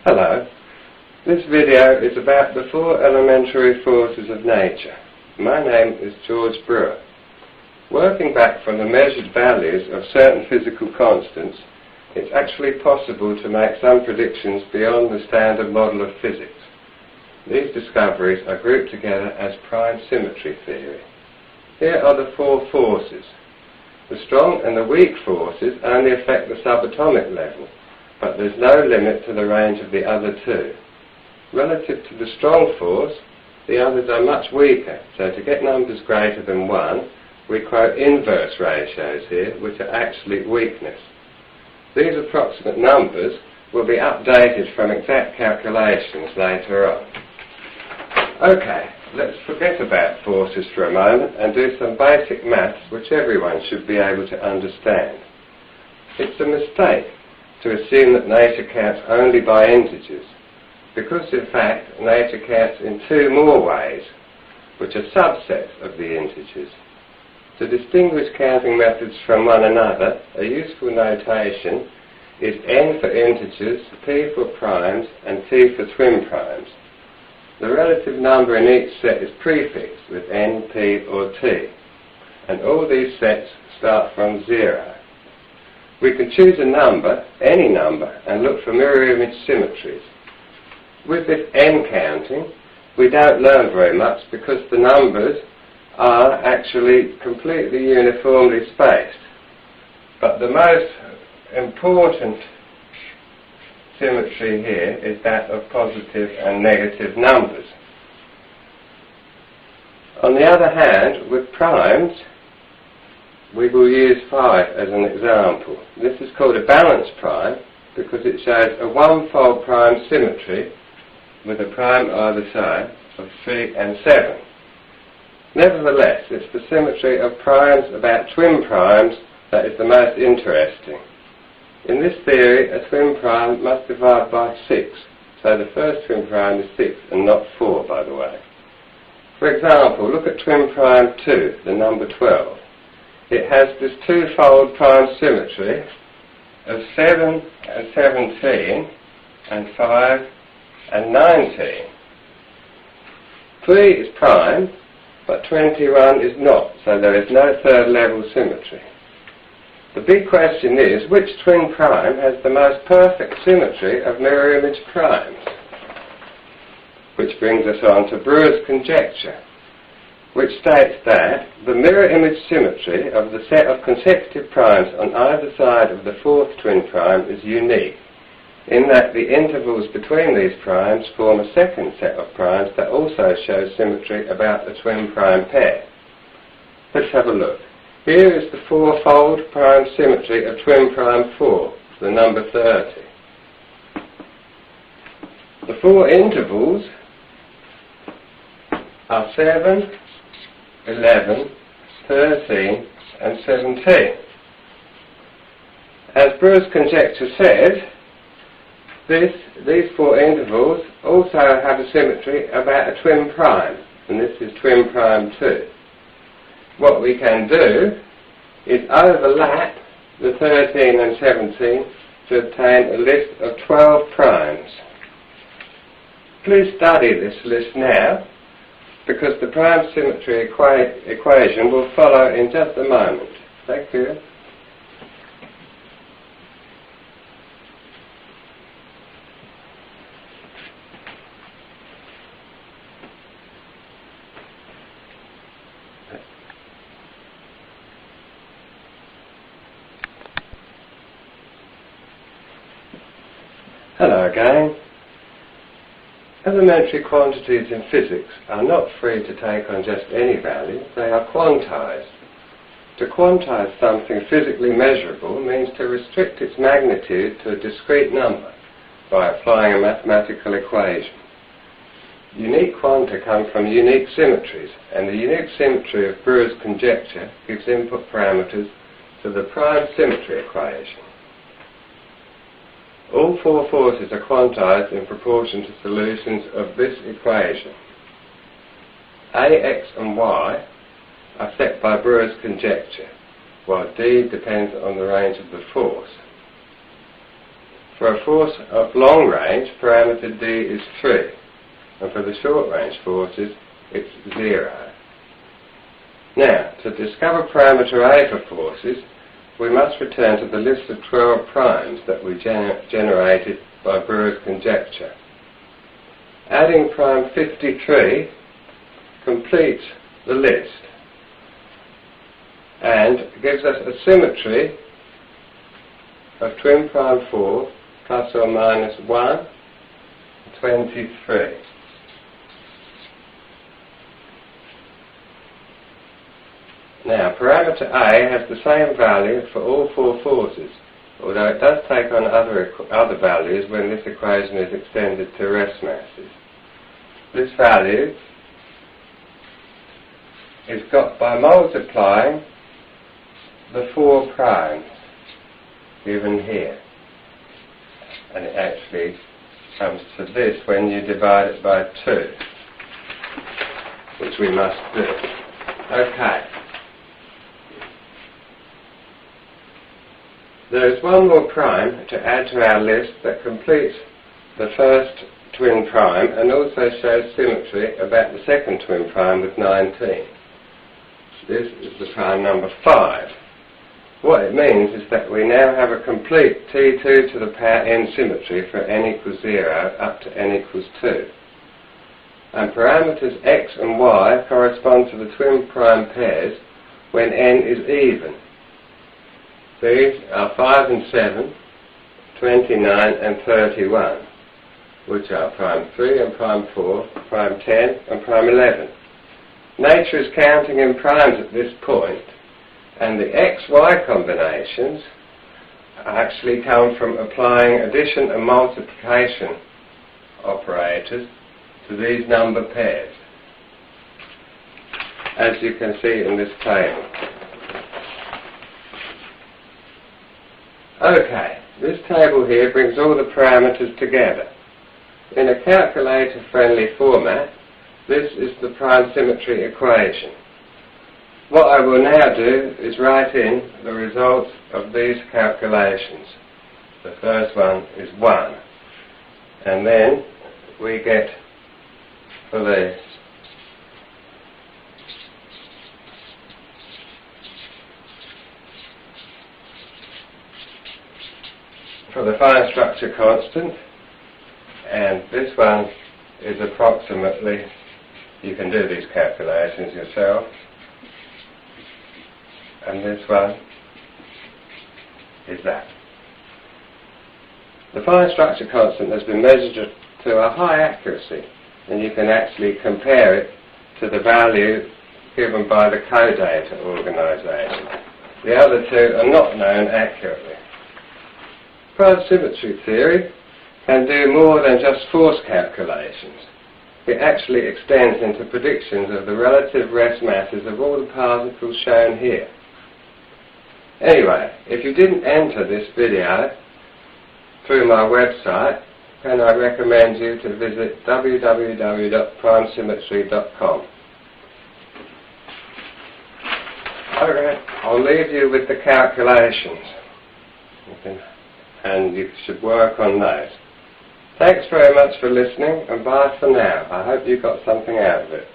Hello. This video is about the four elementary forces of nature. My name is George Brewer. Working back from the measured values of certain physical constants, it's actually possible to make some predictions beyond the standard model of physics. These discoveries are grouped together as prime symmetry theory. Here are the four forces. The strong and the weak forces only affect the subatomic level, but there's no limit to the range of the other two. Relative to the strong force, the others are much weaker, so to get numbers greater than 1, we quote inverse ratios here, which are actually weakness. These approximate numbers will be updated from exact calculations later on. Okay, let's forget about forces for a moment and do some basic maths which everyone should be able to understand. It's a mistake to assume that nature counts only by integers, because in fact nature counts in two more ways, which are subsets of the integers. To distinguish counting methods from one another, a useful notation is n for integers, p for primes, and t for twin primes. The relative number in each set is prefixed with n, p, or t, and all these sets start from 0. We can choose a number, any number, and look for mirror image symmetries. With this n counting, we don't learn very much because the numbers are actually completely uniformly spaced. But the most important symmetry here is that of positive and negative numbers. On the other hand, with primes, we will use 5 as an example. This is called a balanced prime because it shows a one-fold prime symmetry with a prime either side of 3 and 7. Nevertheless, it's the symmetry of primes about twin primes that is the most interesting. In this theory, a twin prime must divide by 6, so the first twin prime is 6 and not 4, by the way. For example, look at twin prime 2, the number 12. It has this two-fold prime symmetry of 7 and 17 and 5 and 19. 3 is prime, but 21 is not, so there is no third level symmetry. The big question is, which twin prime has the most perfect symmetry of mirror image primes? Which brings us on to Brewer's conjecture, which states that the mirror image symmetry of the set of consecutive primes on either side of the fourth twin prime is unique, in that the intervals between these primes form a second set of primes that also shows symmetry about the twin prime pair. Let's have a look. Here is the four-fold prime symmetry of twin prime 4, the number 30. The four intervals are 7, 11, 13, and 17. As Brewer's conjecture says, these four intervals also have a symmetry about a twin prime, and this is twin prime 2. What we can do is overlap the 13 and 17 to obtain a list of 12 primes. Please study this list now, because the prime symmetry equation will follow in just a moment. Thank you. Hello again. Elementary quantities in physics are not free to take on just any value, they are quantized. To quantize something physically measurable means to restrict its magnitude to a discrete number by applying a mathematical equation. Unique quanta come from unique symmetries, and the unique symmetry of Brewer's conjecture gives input parameters to the prime symmetry equation. All four forces are quantized in proportion to solutions of this equation. A, X and Y are set by Brewer's conjecture, while D depends on the range of the force. For a force of long range, parameter D is 3, and for the short range forces, it's 0. Now, to discover parameter A for forces, we must return to the list of 12 primes that we generated by Brewer's conjecture. Adding prime 53 completes the list and gives us a symmetry of twin prime 4 plus or minus 1, 23. Now, parameter A has the same value for all 4 forces, although it does take on other values when this equation is extended to rest masses. This value is got by multiplying the 4 primes given here. And it actually comes to this when you divide it by 2, which we must do. Okay. There is one more prime to add to our list that completes the first twin prime and also shows symmetry about the second twin prime with 19. This is the prime number 5. What it means is that we now have a complete T2 to the power n symmetry for n equals 0 up to n equals 2. And parameters x and y correspond to the twin prime pairs when n is even. These are 5 and 7, 29 and 31, which are prime 3 and prime 4, prime 10 and prime 11. Nature is counting in primes at this point, and the x-y combinations actually come from applying addition and multiplication operators to these number pairs, as you can see in this table. Okay, this table here brings all the parameters together. In a calculator-friendly format, this is the prime symmetry equation. What I will now do is write in the results of these calculations. The first one is 1. And then we get for the fine structure constant, and this one is approximately, you can do these calculations yourself, and this one is that. The fine structure constant has been measured to a high accuracy, and you can actually compare it to the value given by the CODATA organisation. The other two are not known accurately. Prime symmetry theory can do more than just force calculations. It actually extends into predictions of the relative rest masses of all the particles shown here. Anyway, if you didn't enter this video through my website, then I recommend you to visit www.primesymmetry.com. Okay, I'll leave you with the calculations. And you should work on those. Thanks very much for listening, and bye for now. I hope you got something out of it.